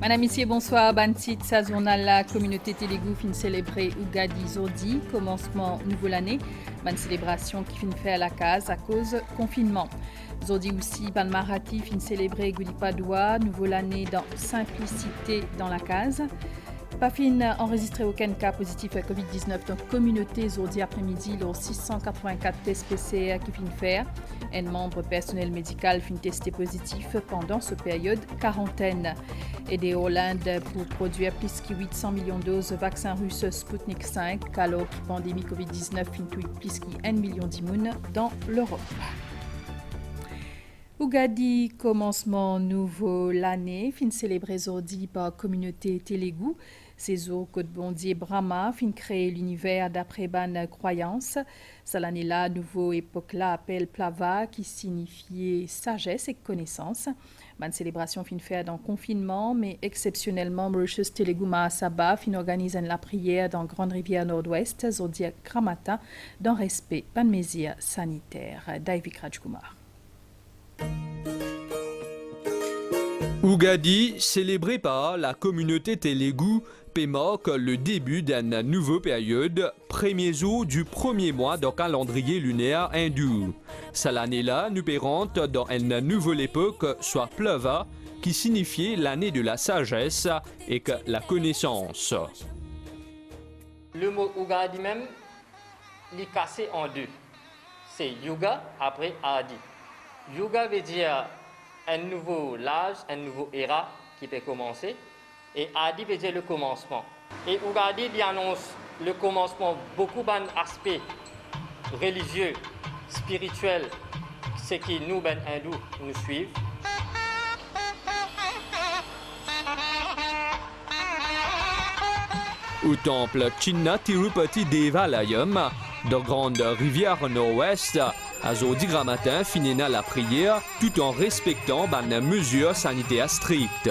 Madame, Messieurs, bonsoir. Bantit, sa journal la communauté Télégo fin célébrer Ugadi Zodi, commencement nouvelle année. Bonne célébration qui fin fait à la case à cause confinement. Zodi aussi, ban Marati fin célébrer Gulipadoua, nouvelle année dans simplicité dans la case. Pas fin enregistré aucun cas positif à Covid-19 dans la communauté aujourd'hui après-midi, les 684 tests PCR qui finissent faire. Un membre personnel médical finit testé positif pendant cette période quarantaine. Aidé Hollande pour produire plus que 800 millions de doses de vaccin russe Sputnik 5, alors que la pandémie Covid-19 finit plus que 1 million d'immunes dans l'Europe. Ugadi, commencement nouveau l'année, fin célébré aujourd'hui par la communauté Télégo. Ces eaux Côte Bondier Brahma, fin créer l'univers d'après ban croyance. C'est l'année-là, nouveau époque-là, appelle Plava, qui signifiait sagesse et connaissance. Ban célébration fin faire dans confinement, mais exceptionnellement, Mauritius Télégo Mahasabha fin organise la prière dans Grande Rivière Nord-Ouest, Zodiac Kramata, dans respect ban mesures sanitaires. Daivik Rajkumar. Ugadi, célébré par la communauté Télégo, marque le début d'une nouvelle période, premier jour du premier mois du calendrier lunaire hindou. Cette année-là, nous rentrons dans une nouvelle époque, soit Plava, qui signifie l'année de la sagesse et que la connaissance. Le mot Ugadi même, il est cassé en deux. C'est Yuga après Adi. Yuga veut dire un nouveau âge, un nouveau era qui peut commencer. Et Adi veut dire le commencement. Et Ugadi il annonce le commencement beaucoup d'aspects religieux, spirituels, ce qui nous, ben hindous, nous suivent. Au temple Chinna Tirupati Devalayam, de Grande Rivière Nord-Ouest, à Zodi Gramatin finira la prière tout en respectant les mesures sanitaires strictes.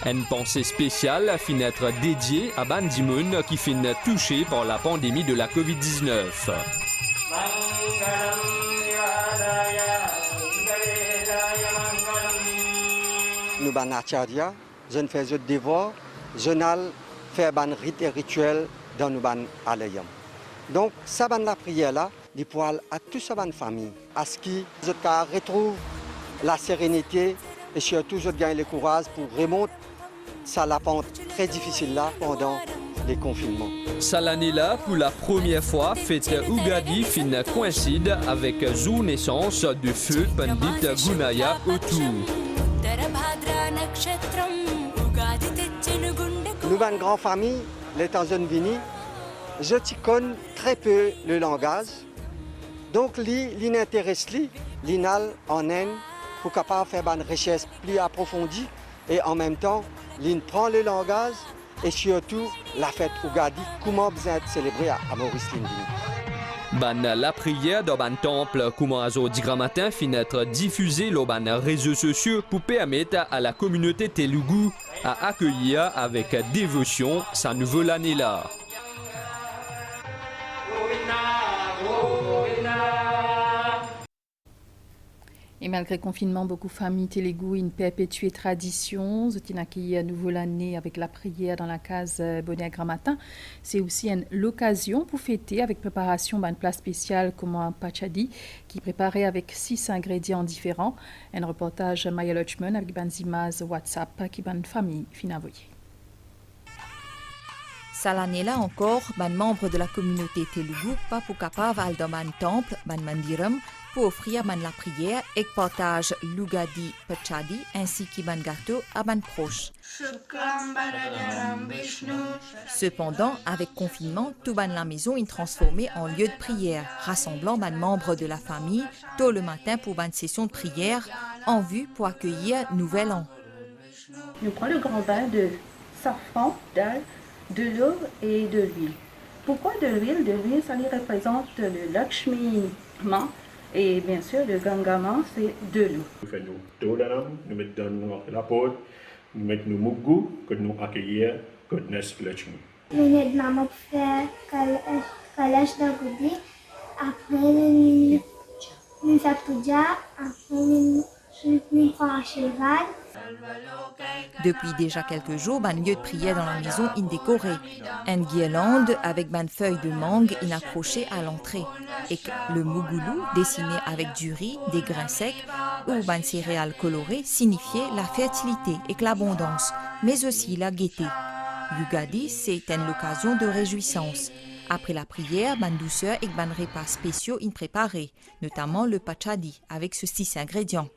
Une pensée spéciale finit être dédiée à Bandimoun qui finit touché par la pandémie de la Covid-19. Nous banacharya, je ne fais de devoir, je n'ai fait ban rite et rituel dans nous ban alayam. Donc ça ban la prière là, du poil à toute sa ban famille, à ce qui je retrouve la sérénité et surtout je gagne le courage pour remonter ça la pente très difficile là pendant les confinements. Cette année-là, pour la première fois, fête Ugadi fin coïncide avec jour naissance de feu Pandit Gunaya autour. Nous, une grande famille, les Tanzaniens, je connais très peu le langage. Donc, l'intéresse l'inal en Inde pour capable faire une recherche plus approfondie et en même temps, l'in prend le langage et surtout la fête Ugadi, comment besoin être célébrée à Maurice Lindini. La prière dans le temple, comment à Zodi Gramatin finit être diffusée sur les réseaux sociaux pour permettre à la communauté Télougou à accueillir avec dévotion sa nouvelle année-là. Et malgré le confinement, beaucoup de familles Télégo une perpétuée tradition. Zotin accueilli à nouveau l'année avec la prière dans la case Bonnet Gramatin. C'est aussi l'occasion pour fêter avec préparation d'une place spéciale comme un pachadi qui est préparé avec 6 ingrédients différents. Un reportage Maya Lochman avec Banzimaz WhatsApp qui ban famille finavoyé. Cette année-là encore, ban membre de la communauté Télougou pas pour capable al dans ban temple, ban mandiram pour offrir ban la prière et partage l'Ugadi Pachadi ainsi que ban gâteau à ban proche. Cependant, avec confinement, tout ban la maison est transformé en lieu de prière, rassemblant ban membres de la famille tôt le matin pour ban session de prière en vue pour accueillir nouvel an. Nous prenons le grand bain de safran, d'ail, de l'eau et de l'huile. Pourquoi de l'huile? De l'huile, ça représente le Lakshmi Ma et bien sûr le Gangama, c'est de l'eau. Nous faisons tout d'anam, nous mettons dans la porte, nous mettons nos mugu, que nous accueillons, que nous Lakshmi. Nous mettons faire kalash d'agudi, après nous puja, après nous prenons un cheval. Depuis déjà quelques jours, ban lieu de prière dans la maison est décoré. Une guirlande avec ban feuilles de mangue est accrochée à l'entrée. Et le mougoulou, dessiné avec du riz, des grains secs ou ban céréales colorées, signifiait la fertilité et l'abondance, mais aussi la gaieté. Yugadi, c'est une occasion de réjouissance. Après la prière, ban douceur et ban repas spéciaux sont préparés, notamment le pachadi avec ces 6 ingrédients.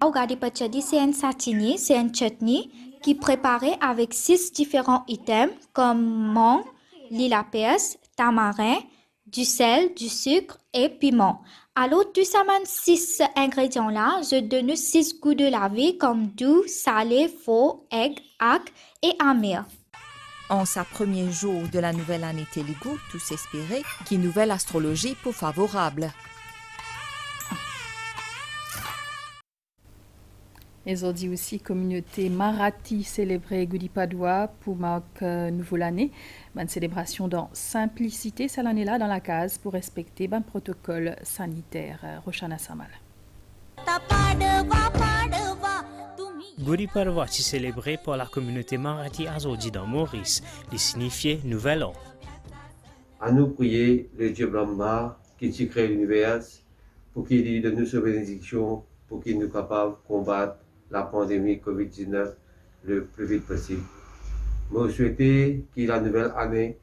Ugadi Pachadi, c'est un satini, c'est une chutney qui est préparée avec 6 différents items comme mangue, lilapers, tamarin, du sel, du sucre et piment. Alors, tous ces 6 ingrédients-là, je donne 6 goûts de la vie comme doux, salé, faux, egg, ac et amer. En sa premier jour de la nouvelle année Telugu, tous espéraient qu'une nouvelle astrologie pour favorable. Et aujourd'hui aussi, communauté Marathi célébrait Gudi Padwa pour marquer nouveau l'année. Une célébration dans simplicité, cette année-là, dans la case pour respecter un protocole sanitaire. Roshana Samal. Gudi Padwa est célébré par la communauté Marathi aujourd'hui dans Maurice, qui signifie Nouvel An. À nous prier le Dieu Brahma qui crée l'univers pour qu'il lui donne sa bénédiction, pour qu'il nous capable de combattre la pandémie COVID-19 le plus vite possible. Moi, je souhaite que la nouvelle année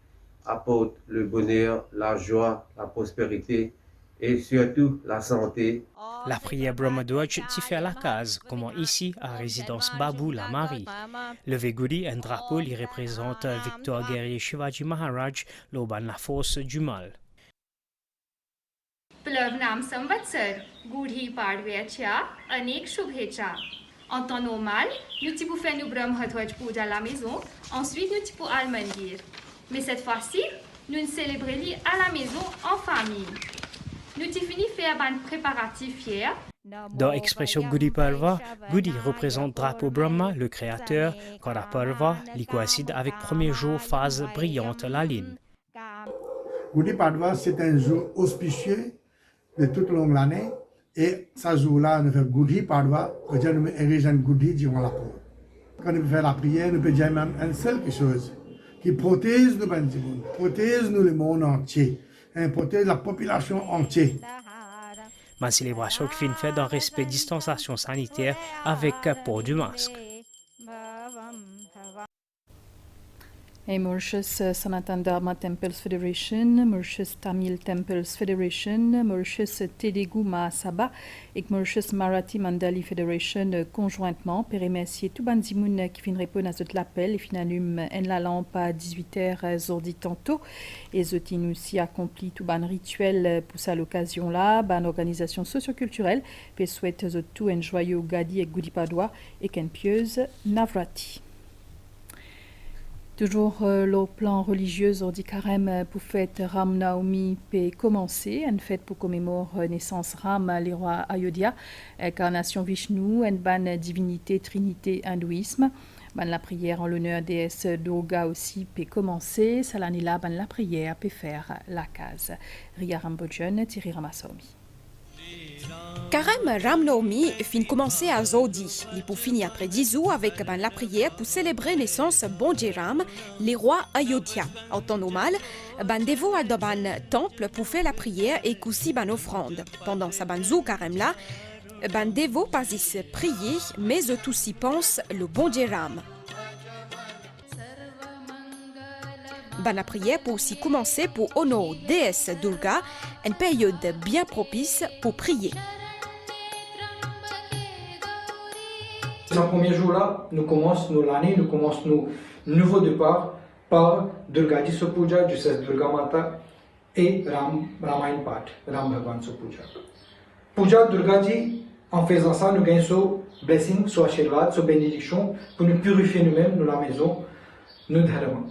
apporte le bonheur, la joie, la prospérité et surtout la santé. La prière Brahmadwaj t'y fait à la case, comme ici à résidence Babu la Marie. Le Vegudi, un drapeau, il représente Victor guerrier Shivaji Maharaj, l'auban la force du mal. Plavnam Samvatsar, Gudi Padwaya, Anek Shubhecha. En temps normal, nous pouvons faire nos Brahmadwaj Puja à la maison, ensuite nous pouvons aller au mandir. Mais cette fois-ci, nous célébrons à la maison en famille. Nous avons fini de faire un préparatif fier. Dans l'expression Gudi Padwa, Gudi représente drapeau Brahma, le créateur, quand la Padwa l'y coïncide avec premier jour phase brillante la lune. Gudi Padwa, c'est un jour auspicieux de toute longue l'année. Et ce jour-là, nous faisons Gudi Padwa, nous érigons un Gudi durant la peau. Quand nous faisons la prière, nous pouvons dire même une seule chose qui protège nous, protège nous le monde entier, et protège la population entière. Ma célébration qui fait fait dans respect de distanciation sanitaire avec port du masque. Et Mauritius Sanatan Dharma Temples Federation, Mauritius Tamil Temples Federation, Mauritius Telugu Mahasabha et Mauritius Marathi Mandali Federation conjointement pour remercier tout bandimoun qui fin répondre à cet appel et fin allume en la lampe à 18h zordi tantôt et zotin aussi accompli tout ban rituel pour ça l'occasion-là, ban organisation socio-culturelle puis souhaite tout un joyeux Gadi et Gudi Padwa et qu'une pieuse Navrati. Toujours le plan religieux ordi carême pour fête Ram Navami peut commencer, une fête pour commémorer naissance Ram, les rois Ayodhya, incarnation Vishnu, une bonne divinité trinité hindouisme. Ben, la prière en l'honneur déesse Durga aussi peut commencer. Ça l'année là, ben, la prière peut faire la case. Ria Rambojan, Thierry Ramassomi. Carême Ram Navami fin commencer à Zodi. Il pour finir après 10 jours avec la prière pour célébrer naissance Bonje Ram, les rois Ayodhya. En temps normal, dévot à ban temple pour faire la prière et aussi ban offrande. Pendant sa banzou carême là, dévot pas y prier, mais tout s'y pense le Bonje Ram. La prière peut aussi commencer pour honorer déesse Durga, une période bien propice pour prier. Ce premier jour-là, nous commençons l'année, nous commençons nos nouveau départ par Durga Ji Puja, du 16 Durga Mata et Ramayan Pat, Ram Bhagwan Puja. Puja Durga Ji, en faisant ça, nous gagnons ce blessing, ce ashirvad, ce bénédiction pour nous purifier nous-mêmes, nous la maison, nous dharma.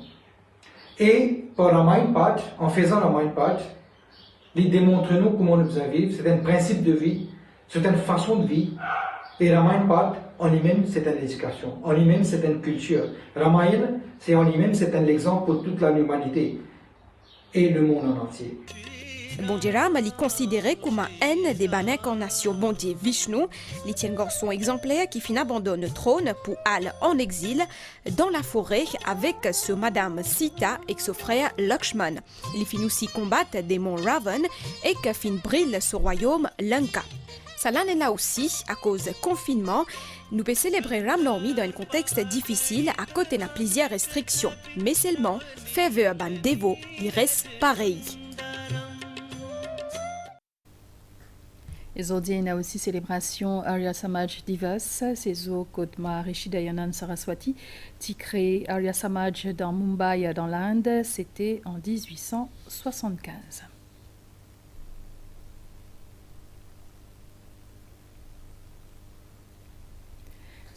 Et par Ramayan Pat, en faisant Ramayan Pat, il démontre nous comment nous devons vivre, c'est un principe de vie, c'est une façon de vie. Et Ramayan Pat, en lui-même, c'est une éducation, en lui-même, c'est une culture. Ramayan, c'est en lui-même, c'est un exemple pour toute l'humanité et le monde en entier. Bondiram li considéré comme un des ban incarnation Bondier Vishnu, li tient garçon exemplaire qui fin abandonne le trône pour aller en exil dans la forêt avec ce madame Sita et son frère Lakshman. Il fin aussi combattre des monts Ravan et que fin brille ce royaume Lanka. Ça l'année là aussi, à cause du confinement, nous pouvons célébrer Ramnavami dans un contexte difficile à côté de plusieurs restrictions. Mais seulement, faire ban dévot, il reste pareil. Et aujourd'hui, il y a aussi célébration Arya Samaj Divas, c'est au Kodma Rishidayanan Saraswati, qui crée Arya Samaj dans Mumbai, dans l'Inde, c'était en 1875.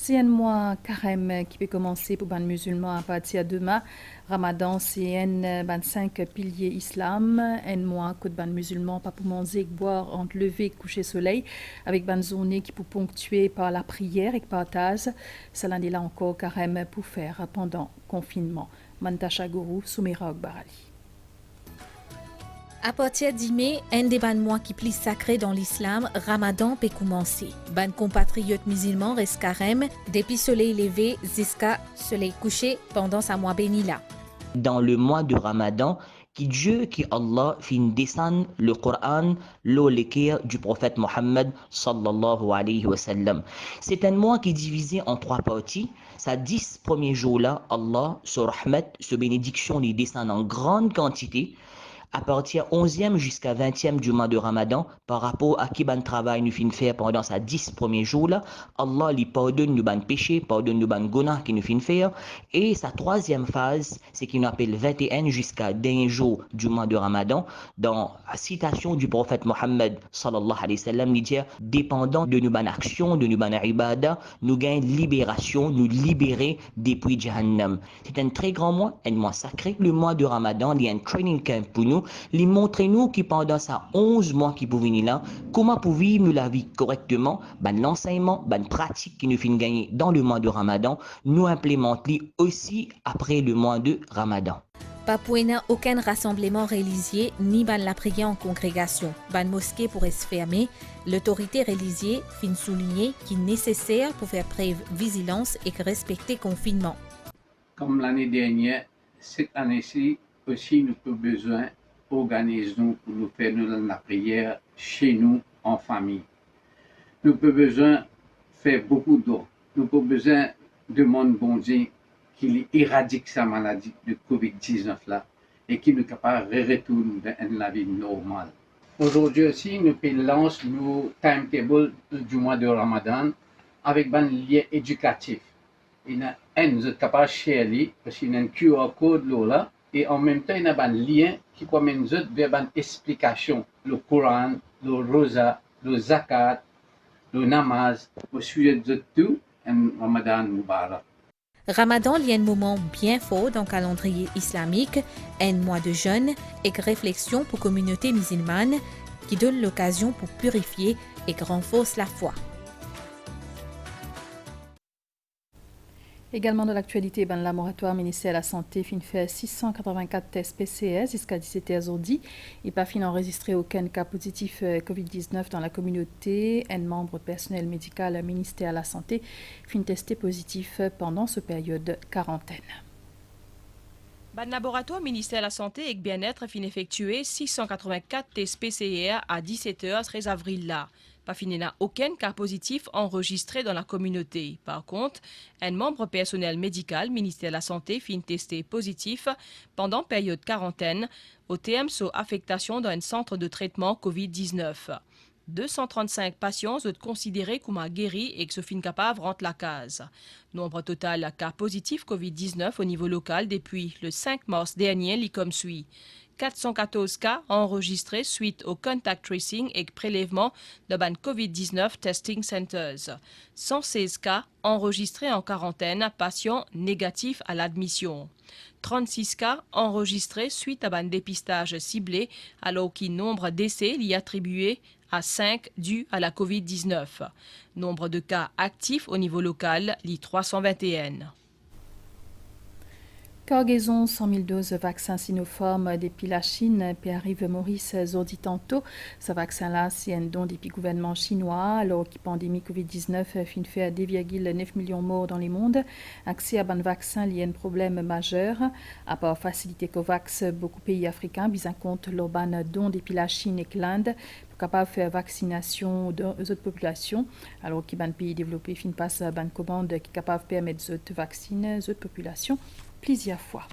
C'est un mois carême qui peut commencer pour les musulmans à partir de demain. Ramadan, c'est un 25 piliers islam. Un mois que les musulmans pas pour manger, boire, entre lever et coucher soleil, avec une journée qui peut ponctuer par la prière et le partage. Cela n'est là encore carême pour faire pendant le confinement. Mantasha Gourou, Soumira Barali. À partir de mai, un des mois qui plus sacré dans l'islam, Ramadan peut commencer. Ban compatriotes musulmans restent carême depuis soleil levé jusqu'à soleil couché pendant sa mois béni là. Dans le mois de Ramadan, qui Dieu, qui Allah, fin descendre le Coran, l'eau l'équerre du prophète Mohammed sallallahu alayhi wa sallam. C'est un mois qui est divisé en 3 parties. Sa 10 premiers jours-là, Allah, ce rahmat, ce bénédiction, les descend en grande quantité. À partir 11e jusqu'à 20e du mois de Ramadan, par rapport à qui ban travail nous fin faire pendant sa 10 premiers jours là, Allah lui pardonne nous ban péché, pardonne nous ban gona qui nous fin faire. Et sa 3e phase, c'est qu'il nous appelle 21 jusqu'à dernier jour du mois de Ramadan, dans la citation du prophète Mohammed sallallahu alayhi wa sallam, il dit, dépendant de nous ban action, de nous ban ibada, nous gagnons libération, nous libérer depuis Jahannam. C'est un très grand mois, un mois sacré. Le mois de Ramadan, il y a un training camp pour nous. Les montrez-nous qui pendant ces 11 mois qui pour venir là, comment pour vivre la vie correctement, l'enseignement, pratique qui nous fait gagner dans le mois de Ramadan, nous implémentons aussi après le mois de Ramadan. Pas pour aucun rassemblement religieux ni ban la prière en congrégation. Ban mosquée pourrait se fermer. L'autorité religieuse fin souligner qu'il est nécessaire pour faire preuve de vigilance et respecter le confinement. Comme l'année dernière, cette année-ci aussi nous avons besoin organisons pour nous faire la prière chez nous en famille. Nous avons besoin de faire beaucoup d'eau. Nous avons besoin de demander bon Dieu qu'il éradique sa maladie de Covid-19 là et qu'il nous capable de retourner dans la vie normale. Aujourd'hui aussi, nous lançons nos timetable du mois de Ramadan avec un lien éducatif. Il y a un capable de chercher parce qu'il y a un QR code là. Et en même temps, il y a un lien qui permet vers une explication, le Coran, le Rosa, le Zakat, le Namaz, au sujet de tout, un Ramadan Mubarak. Ramadan est un moment bien fort dans le calendrier islamique, un mois de jeûne et de réflexion pour la communauté musulmane qui donne l'occasion pour purifier et renforcer la foi. Également de l'actualité, le laboratoire ministère de la Santé fin fait 684 tests PCR jusqu'à 17h aujourd'hui. Il n'a pas fin enregistré aucun cas positif COVID-19 dans la communauté. Un membre personnel médical ministère de la Santé fin testé positif pendant cette période de quarantaine. Le laboratoire ministère de la Santé et Bien-être fin effectué 684 tests PCR à 17h 13 avril là. Pas fini n'a aucun cas positif enregistré dans la communauté. Par contre, un membre personnel médical, ministère de la Santé, fin testé positif pendant période quarantaine au TM sur affectation dans un centre de traitement COVID-19. 235 patients sont considérés comme guéris et que ce fin capable rentre la case. Nombre total de cas positifs COVID-19 au niveau local depuis le 5 mars dernier, lit comme suit. 414 cas enregistrés suite au contact tracing et prélèvement de ban COVID-19 testing centers. 116 cas enregistrés en quarantaine, patients négatifs à l'admission. 36 cas enregistrés suite à ban dépistage ciblé, alors qu'un nombre d'essais y attribué à 5 dû à la COVID-19. Nombre de cas actifs au niveau local, lit 321. Cargaison 100 000 doses vaccin Sinopharm depuis la Chine, puis arrive Maurice Zordi tantôt. Ce vaccin-là, c'est un don depuis le gouvernement chinois, alors que la pandémie COVID-19 fin fait à 2,9 millions de morts dans le monde. Accès à un vaccin lié à un problème majeur. À part faciliter COVAX, beaucoup de pays africains bien compte l'urban don depuis la Chine et l'Inde pour capable de faire vaccination aux autres populations, alors que les pays développés fin passe à une commande qui est capable de permettre aux autres vacciner aux autres populations plusieurs fois.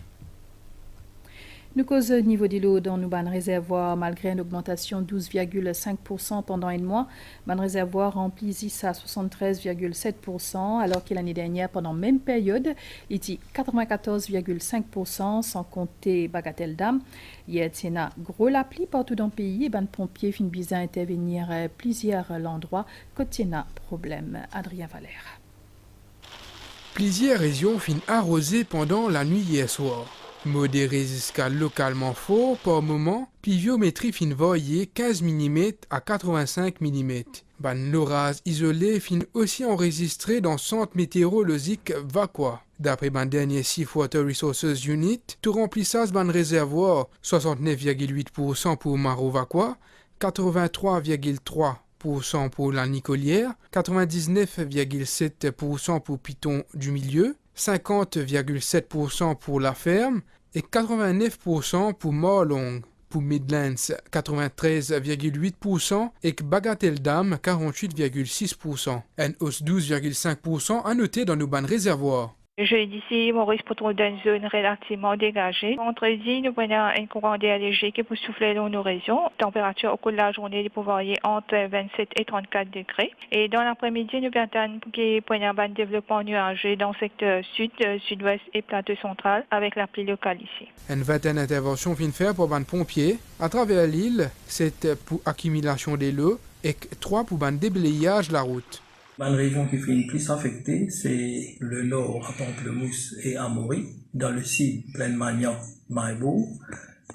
Nous cause niveau de l'eau dans nos réservoirs, malgré une augmentation de 12,5% pendant un mois, ban réservoir remplit à 73,7%, alors que l'année dernière, pendant la même période, il était 94,5%, sans compter Bagatelle Dam. Hier, il y a gros la pluie partout dans le pays et ban pompiers fin bizarre intervenir à plusieurs endroits quand il y a problème. Adrien Valère. Plusieurs régions finissent arrosées pendant la nuit hier soir. Modéré jusqu'à localement fort par moment, pluviométrie fin variée 15 mm à 85 mm. Ban l'orage isolé fin aussi enregistré dans le centre météorologique Vakwa. D'après ban dernier Sea Water Resources Unit, tout remplissage ban réservoir 69,8% pour Maro Vakwa, 83,3% pour la Nicolière, 99,7% pour Piton du Milieu, 50,7% pour la ferme et 89% pour Morlong. Pour Midlands, 93,8% et Bagatelle Dam, 48,6%. Une hausse 12,5% à noter dans nos bancs réservoirs. Je d'ici, Maurice pour trouver une zone relativement dégagée. Vendredi, nous prenons un courant d'air léger qui peut souffler dans nos régions. Température au cours de la journée peut varier entre 27 et 34 degrés. Et dans l'après-midi, nous attendons qu'il prenne un développement nuageux dans le secteur sud, sud-ouest et plateau central avec la pluie locale ici. Une vingtaine d'interventions viennent faire pour ban pompiers. À travers l'île, c'est pour accumulation des lots et 3 pour ban déblayage de la route. La région qui fait une plus affectée, c'est le nord à Pamplemousse et à Maury, dans le sud, Plaine Magnan, Maïbo,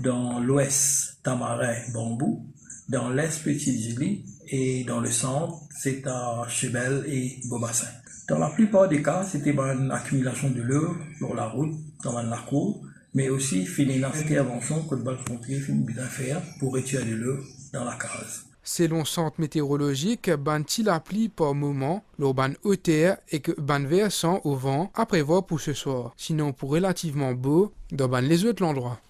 dans l'ouest, Tamarin, Bambou, dans l'est, Petite-Julie, et dans le centre, c'est à Chebel et Beaubassin. Dans la plupart des cas, c'était une accumulation de l'eau sur la route, dans la cour, mais aussi une intervention que le pompier finit bien faire pour retirer de l'eau dans la case. Selon centre météorologique, ban la pluie par moment, l'urban hauteur et que ban versant au vent à prévoir pour ce soir. Sinon, pour relativement beau, dans ban les autres endroits.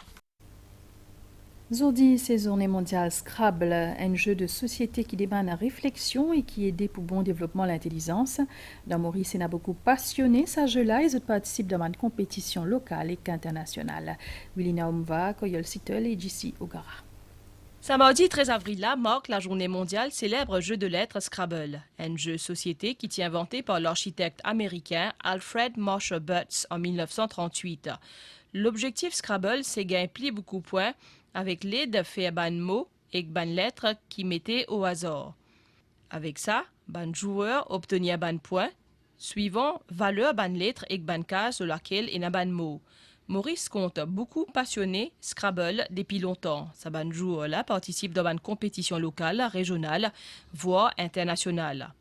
Aujourd'hui, c'est Journée mondiale Scrabble, un jeu de société qui débat la réflexion et qui aide pour bon développement de l'intelligence. Dans Maurice, il y a beaucoup passionné ce jeu-là et ils participent dans une compétition locale et internationale. Willina Omva, Koyol Sittel et JC Ogara. Samedi 13 avril là marque la journée mondiale célèbre jeu de lettres Scrabble, un jeu société qui est inventé par l'architecte américain Alfred Marshall Butts en 1938. L'objectif Scrabble, c'est gagner beaucoup de points avec l'aide de faire ban mots et ban lettres qui mettaient au hasard. Avec ça, ban joueur obtenait ban points, suivant valeur ban lettres et ban case sur laquelle il y a ban mot. Maurice compte beaucoup passionné Scrabble depuis longtemps. Sa ban joueur-là participe dans une compétition locale, régionale, voire internationale.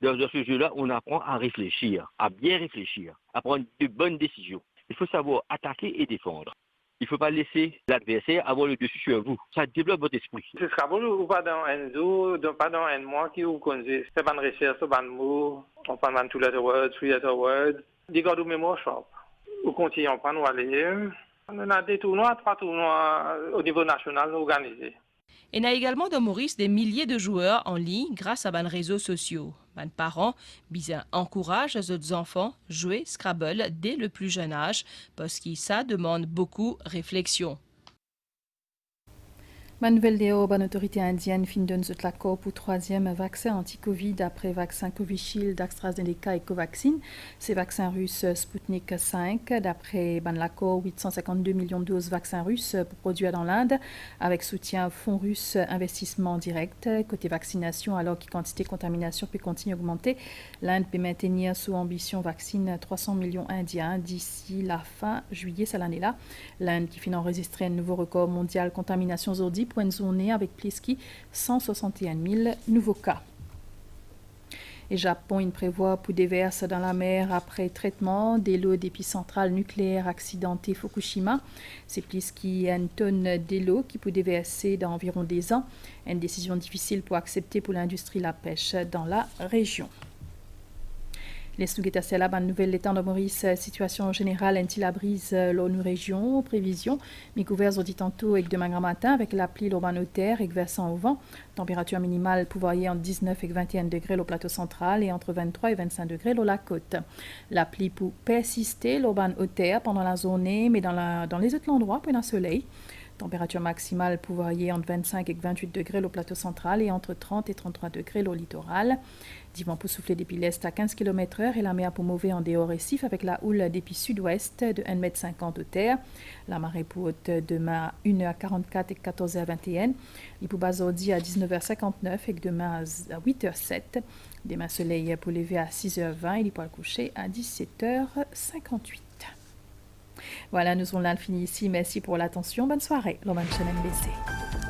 Dans ce jeu-là, on apprend à réfléchir, à bien réfléchir, à prendre de bonnes décisions. Il faut savoir attaquer et défendre. Il ne faut pas laisser l'adversaire avoir le dessus sur vous. Ça développe votre esprit. Ce Scrabble, ou pas dans un jour, pas dans un mois qui vous connaissez. C'est pas une recherche, c'est pas un mot. On parle de two-letter words, three-letter words. Des gars de mémoire sharp. Au continent, on nous aller. On a des tournois, 3 tournois au niveau national organisés. Il y a également dans Maurice des milliers de joueurs en ligne grâce à des réseaux sociaux. Les parents bien encouragent les autres enfants à jouer Scrabble dès le plus jeune âge parce que ça demande beaucoup de réflexion. Ma nouvelle déo, bonne autorité indienne fin donne l'accord pour 3e vaccin anti-Covid après vaccin Covishield, AstraZeneca et Covaxin. Ces vaccins russes Sputnik 5, d'après l'accord 852 millions de doses vaccins russes pour produire dans l'Inde, avec soutien fonds russe investissement direct. Côté vaccination, alors que quantité de contamination peut continuer à augmenter, l'Inde peut maintenir sous ambition vaccine 300 millions indiens d'ici la fin juillet cette année-là. L'Inde qui finit enregistrer un nouveau record mondial contamination aujourd'hui pour une journée avec plus de 161 000 nouveaux cas. Et Japon, il prévoit pour déverser dans la mer après traitement des lots d'épicentrale nucléaire accidentée Fukushima. C'est plus qu'une tonne d'eau qui peut déverser dans environ 10 ans. Une décision difficile pour accepter pour l'industrie de la pêche dans la région. Les Souguetasela, ban nouvelle l'étang de Maurice, situation générale, la brise l'ONU région, prévision, mi couvert audit tantôt et demain grand matin avec la pluie l'urban au terre et versant au vent. Température minimale pouvoyée entre 19 et 21 degrés au plateau central et entre 23 et 25 degrés au la côte. La pluie peut persister l'urban au terre pendant la journée, mais dans les autres endroits, pour un soleil. Température maximale pouvoyée entre 25 et 28 degrés au plateau central et entre 30 et 33 degrés au littoral. Divan pour souffler depuis l'est à 15 km/h et la mer pour mauvais en dehors récif avec la houle depuis sud-ouest de 1,50 m de terre. La marée pour haute demain à 1h44 et 14h21. Il pour basordi à 19h59 et demain à 8h07. Demain soleil pour lever à 6h20 et il pour le coucher à 17h58. Voilà, nous sommes là fini ici. Merci pour l'attention. Bonne soirée. L'Oman Chaîne MBC.